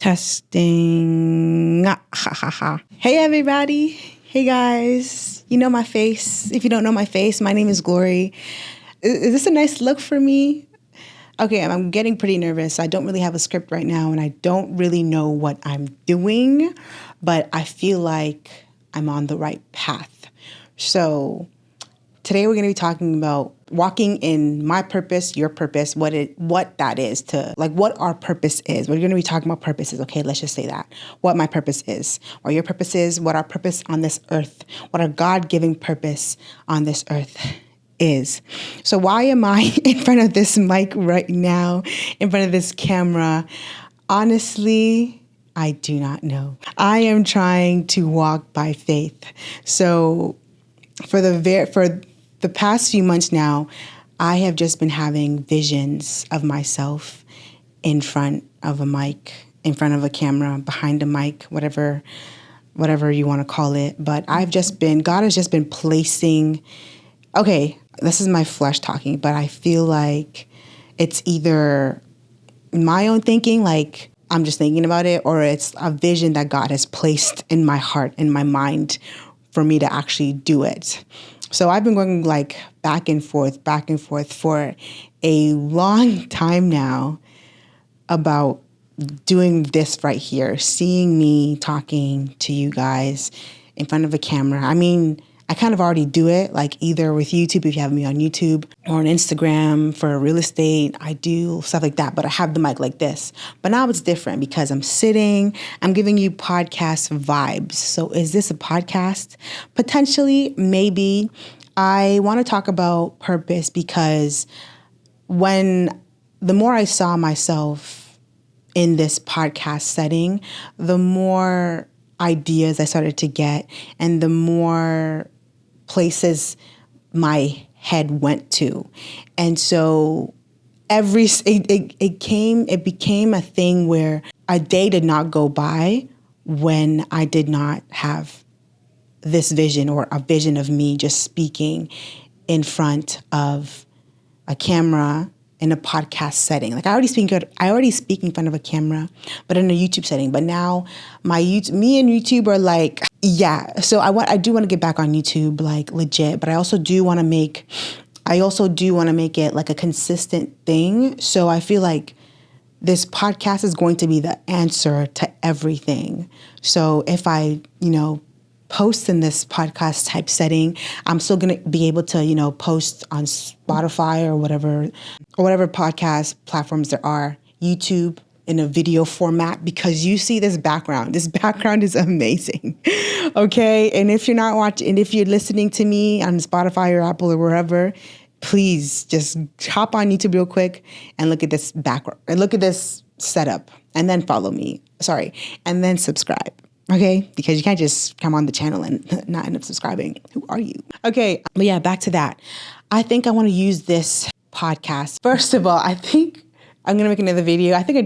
Testing. Ha, ha, ha. Hey, everybody. Hey, guys. You know my face. If you don't know my face, my name is Glory. Is this a nice look for me? Okay, I'm getting pretty nervous. I don't really have a script right now, and I don't really know what I'm doing, but I feel like I'm on the right path. So today we're going to be talking about walking in my purpose, your purpose, what that is to, like, what our purpose is. We're going to be talking about purposes. Okay, let's just say that. What my purpose is, what your purpose is, what our purpose on this earth, what our God-given purpose on this earth is. So why am I in front of this mic right now, in front of this camera? Honestly, I do not know. I am trying to walk by faith. So for the past few months now, I have just been having visions of myself in front of a mic, in front of a camera, behind a mic, whatever you want to call it. But God has just been placing, okay, this is my flesh talking, but I feel like it's either my own thinking, like I'm just thinking about it, or it's a vision that God has placed in my heart, in my mind, for me to actually do it. So I've been going like back and forth for a long time now about doing this right here, seeing me talking to you guys in front of a camera. I mean, I kind of already do it, like either with YouTube, if you have me on YouTube, or on Instagram for real estate. I do stuff like that, but I have the mic like this. But now it's different because I'm sitting, I'm giving you podcast vibes. So is this a podcast? Potentially, maybe. I want to talk about purpose because the more I saw myself in this podcast setting, the more ideas I started to get and the more places my head went to. And so it became a thing where a day did not go by when I did not have this vision, or a vision of me just speaking in front of a camera in a podcast setting. Like I already speak in front of a camera, but in a YouTube setting. But now me and YouTube are like, yeah. So I do want to get back on YouTube, like legit, but I also do want to make it like a consistent thing. So I feel like this podcast is going to be the answer to everything. So if I, post in this podcast type setting, I'm still going to be able to, post on Spotify or whatever podcast platforms there are, YouTube in a video format, because you see this background is amazing. Okay. And if you're not watching, and if you're listening to me on Spotify or Apple or wherever, please just hop on YouTube real quick and look at this background and look at this setup, and then follow me. And then subscribe. Okay, because you can't just come on the channel and not end up subscribing. Who are you? Okay, but yeah, back to that. I think I want to use this podcast. First of all, I think I'm gonna make another video. I think I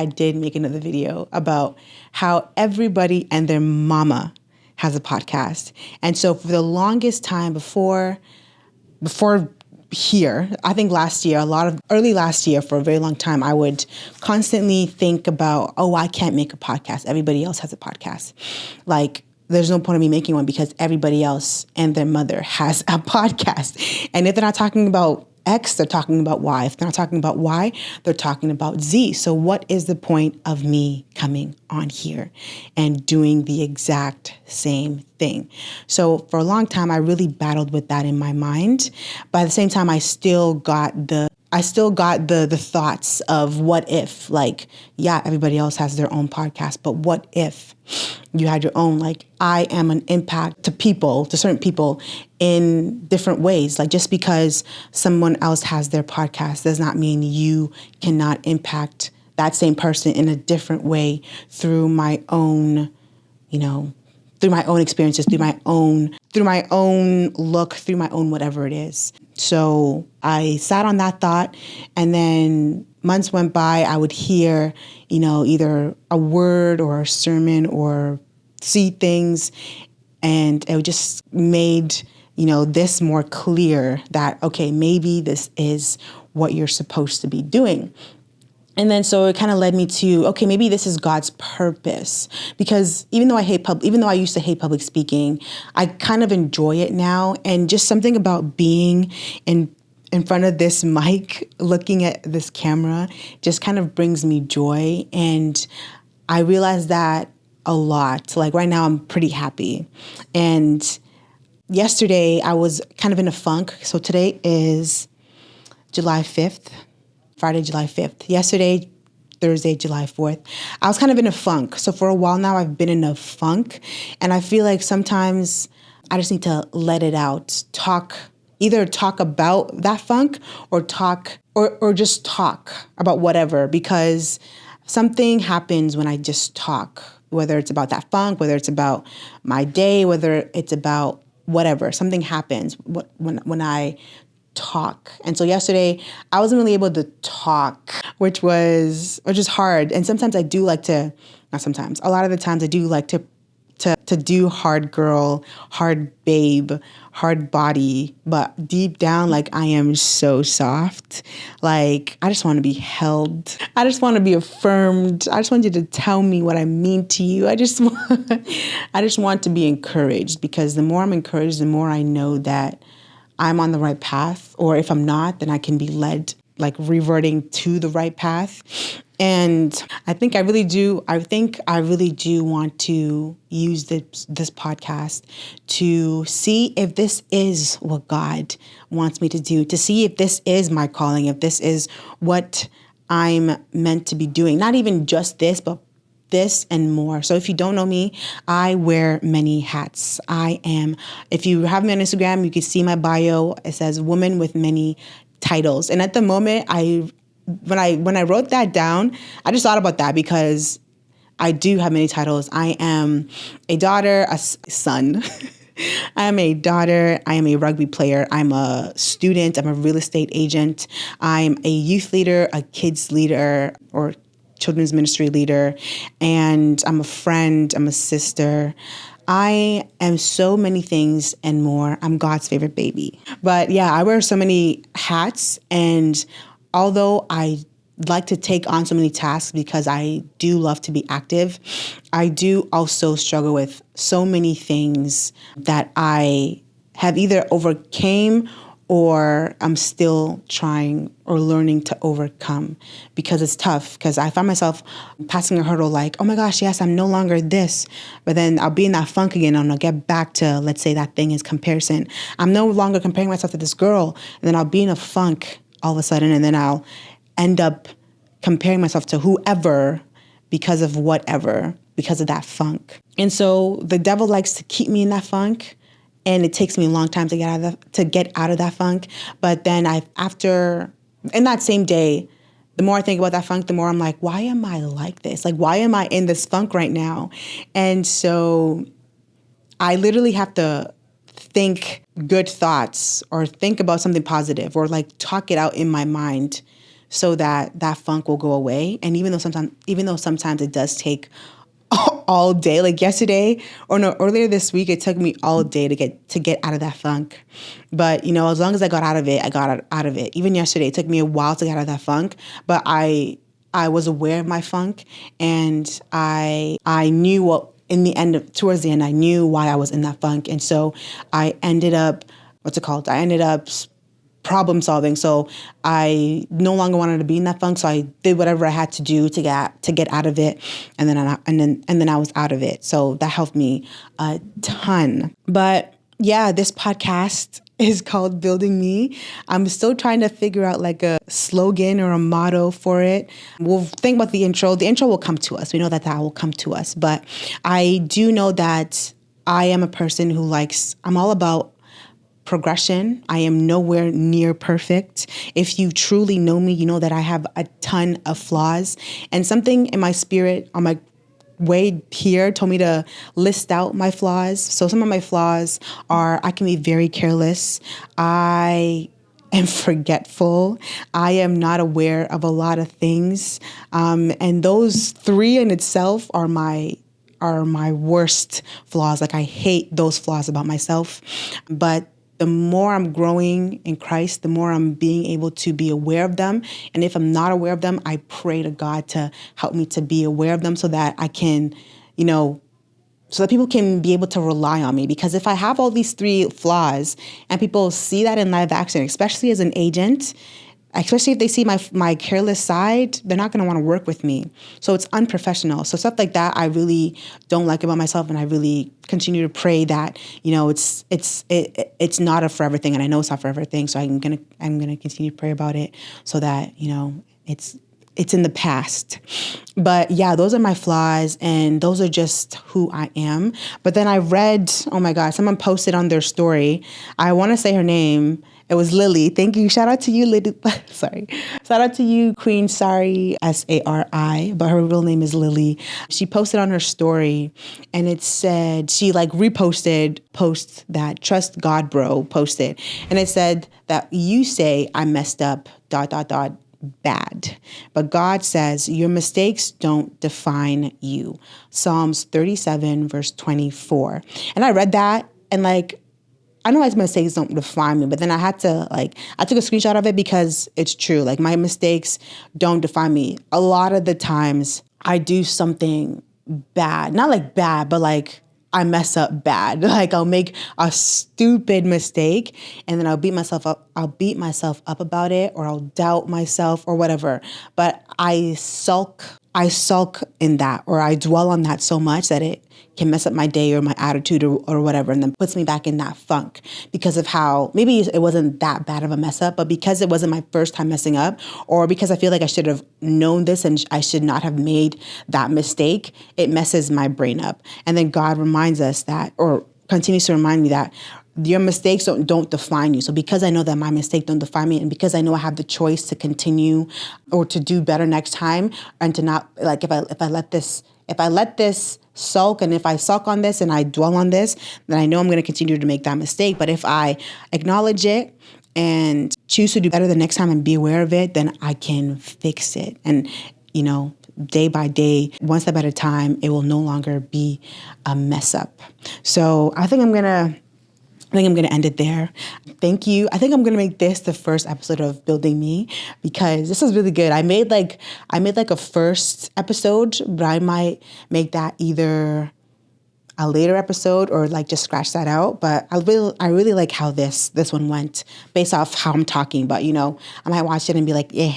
did make another video about how everybody and their mama has a podcast. And so for the longest time before here, I think early last year, for a very long time, I would constantly think about, I can't make a podcast. Everybody else has a podcast. Like, there's no point in me making one because everybody else and their mother has a podcast. And if they're not talking about X, they're talking about Y. If they're not talking about Y, they're talking about Z. So what is the point of me coming on here and doing the exact same thing? So for a long time, I really battled with that in my mind. But at the same time, I still got the thoughts of what if, like, yeah, everybody else has their own podcast, but what if you had your own? Like, I am an impact to certain people in different ways. Like, just because someone else has their podcast does not mean you cannot impact that same person in a different way through my own, through my own experiences, through my own look, through my own whatever it is. So I sat on that thought, and then months went by. I would hear, either a word or a sermon or see things, and it just made, this more clear that, okay, maybe this is what you're supposed to be doing. And then so it kind of led me to, okay, maybe this is God's purpose, because even though I used to hate public speaking, I kind of enjoy it now. And just something about being in front of this mic, looking at this camera, just kind of brings me joy. And I realized that a lot. Like right now, I'm pretty happy. And yesterday, I was kind of in a funk. So today is July 5th. Friday, July 5th. Yesterday, Thursday, July 4th, I was kind of in a funk. So for a while now, I've been in a funk. And I feel like sometimes I just need to let it out, either talk about that funk or just talk about whatever, because something happens when I just talk, whether it's about that funk, whether it's about my day, whether it's about whatever, something happens when I talk. And so yesterday I wasn't really able to talk, which is hard. And sometimes I do like to, not sometimes, a lot of the times I do like to do hard girl, hard babe, hard body, but deep down, like I am so soft. Like I just want to be held. I just want to be affirmed. I just want you to tell me what I mean to you. I just want to be encouraged, because the more I'm encouraged, the more I know that I'm on the right path, or if I'm not, then I can be led, like reverting to the right path. And I think I really do want to use this podcast to see if this is what God wants me to do, to see if this is my calling, if this is what I'm meant to be doing. Not even just this, but this and more. So if you don't know me, I wear many hats. If you have me on Instagram, you can see my bio. It says woman with many titles. And at the moment, when I wrote that down, I just thought about that, because I do have many titles. I am a daughter, a son. I am a daughter. I am a rugby player. I'm a student. I'm a real estate agent. I'm a youth leader, a kids leader, or children's ministry leader, and I'm a friend, I'm a sister. I am so many things and more. I'm God's favorite baby. But yeah, I wear so many hats, and although I like to take on so many tasks because I do love to be active, I do also struggle with so many things that I have either overcame or I'm still trying or learning to overcome, because it's tough. Because I find myself passing a hurdle like, oh my gosh, yes, I'm no longer this. But then I'll be in that funk again, and I'll get back to, let's say that thing is comparison. I'm no longer comparing myself to this girl, and then I'll be in a funk all of a sudden, and then I'll end up comparing myself to whoever because of whatever, because of that funk. And so the devil likes to keep me in that funk. And it takes me a long time to get out of that funk. But then in that same day, the more I think about that funk, the more I'm like, why am I like this? Like, why am I in this funk right now? And so I literally have to think good thoughts, or think about something positive, or like talk it out in my mind, so that funk will go away. And even though sometimes it does take all day, like earlier this week, it took me all day to get out of that funk. But as long as I got out of it, I got out of it. Even yesterday, it took me a while to get out of that funk, but I was aware of my funk, and I knew towards the end, I knew why I was in that funk. And so I ended up, problem solving. So I no longer wanted to be in that funk. So I did whatever I had to do to get out of it. And then I was out of it. So that helped me a ton. But yeah, this podcast is called Building Me. I'm still trying to figure out like a slogan or a motto for it. We'll think about the intro. The intro will come to us. We know that will come to us. But I do know that I am a person I'm all about progression. I am nowhere near perfect. If you truly know me, you know that I have a ton of flaws, and something in my spirit on my way here told me to list out my flaws. So some of my flaws are, I can be very careless. I am forgetful. I am not aware of a lot of things. And those three in itself are my worst flaws. Like I hate those flaws about myself. But the more I'm growing in Christ, the more I'm being able to be aware of them. And if I'm not aware of them, I pray to God to help me to be aware of them so that I can, so that people can be able to rely on me. Because if I have all these 3 flaws and people see that in live action, especially as an agent, especially if they see my careless side, they're not going to want to work with me. So it's unprofessional. So stuff like that I really don't like about myself, and I really continue to pray that it's not a forever thing, and I know it's not a forever thing. So I'm gonna continue to pray about it so that it's in the past. But yeah, those are my flaws, and those are just who I am. But then I read, oh my God, someone posted on their story. I want to say her name. It was Lily. Thank you. Shout out to you, Lily. Sorry. Shout out to you, Queen Sari, Sari, but her real name is Lily. She posted on her story, and it said, she reposted posts that Trust God Bro posted. And it said that you say I messed up, ... bad. But God says your mistakes don't define you. Psalms 37 verse 24. And I read that, and I know my mistakes don't define me, but then I had to I took a screenshot of it because it's true. My mistakes don't define me. A lot of the times I do something bad, not bad, but I mess up bad. I'll make a stupid mistake, and then I'll beat myself up. I'll beat myself up about it, or I'll doubt myself or whatever. But I sulk in that, or I dwell on that so much that it can mess up my day or my attitude or whatever, and then puts me back in that funk because of how maybe it wasn't that bad of a mess up, but because it wasn't my first time messing up, or because I feel like I should have known this and I should not have made that mistake, it messes my brain up. And then God reminds us that, or continues to remind me that your mistakes don't define you. So because I know that my mistake don't define me, and because I know I have the choice to continue or to do better next time, and to not if I let this sulk, and if I sulk on this and I dwell on this, then I know I'm going to continue to make that mistake. But if I acknowledge it and choose to do better the next time and be aware of it, then I can fix it. And day by day, one step at a time, it will no longer be a mess up. So I think I'm going to end it there. Thank you. I think I'm going to make this the first episode of Building Me, because this is really good. I made a first episode, but I might make that either a later episode or just scratch that out. But I really like how this one went based off how I'm talking. But I might watch it and be like, yeah,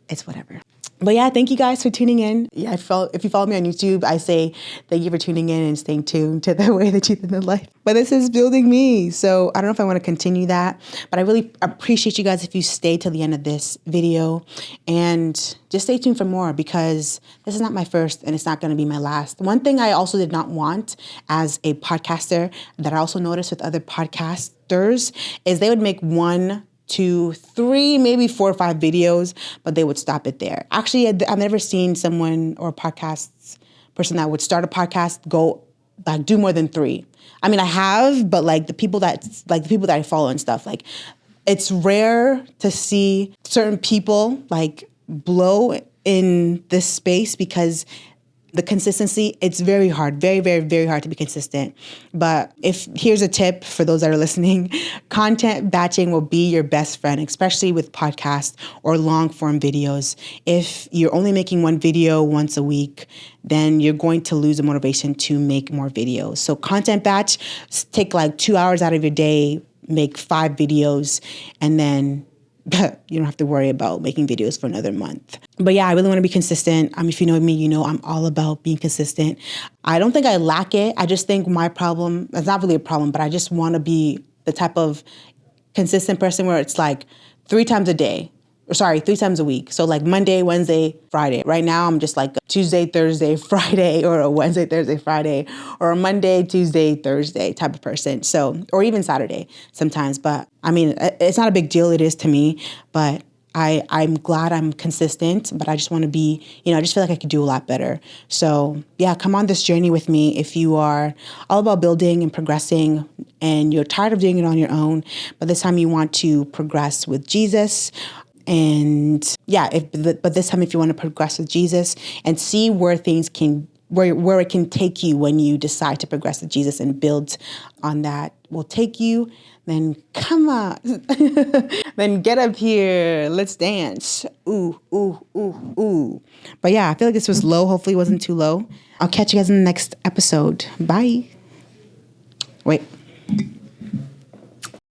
it's whatever. But yeah, thank you guys for tuning in. Yeah, if you follow me on YouTube, I say thank you for tuning in and staying tuned to the way that you live life. But this is Building Me. So I don't know if I want to continue that, but I really appreciate you guys if you stay till the end of this video, and just stay tuned for more, because this is not my first and it's not going to be my last. One thing I also did not want as a podcaster that I also noticed with other podcasters is they would make 1, 2, 3, maybe 4 or 5 videos, but they would stop it there. Actually, I've never seen someone or a podcast person that would start a podcast go do more than 3. I mean, I have, but the people that I follow and stuff, it's rare to see certain people blow in this space, because the consistency, it's very hard, very, very, very hard to be consistent. But here's a tip for those that are listening, content batching will be your best friend, especially with podcasts or long form videos. If you're only making 1 video once a week, then you're going to lose the motivation to make more videos. So content batch, take 2 hours out of your day, make 5 videos, and then you don't have to worry about making videos for another month. But yeah, I really want to be consistent. If you know me, you know I'm all about being consistent. I don't think I lack it. I just think my problem, it's not really a problem, but I just want to be the type of consistent person where it's 3 times a day. 3 times a week. So Monday, Wednesday, Friday. Right now I'm just Tuesday, Thursday, Friday, or a Wednesday, Thursday, Friday, or a Monday, Tuesday, Thursday type of person. So, or even Saturday sometimes. But it's not a big deal. It is to me, but I'm glad I'm consistent, but I just want to be, I just feel like I could do a lot better. So yeah, come on this journey with me if you are all about building and progressing and you're tired of doing it on your own, but this time you want to progress with Jesus. And yeah, but this time if you want to progress with Jesus and see where things can where it can take you when you decide to progress with Jesus and build on that will take you, then come on. Then get up here. Let's dance. Ooh, ooh, ooh, ooh. But yeah, I feel like this was low. Hopefully it wasn't too low. I'll catch you guys in the next episode. Bye. Wait.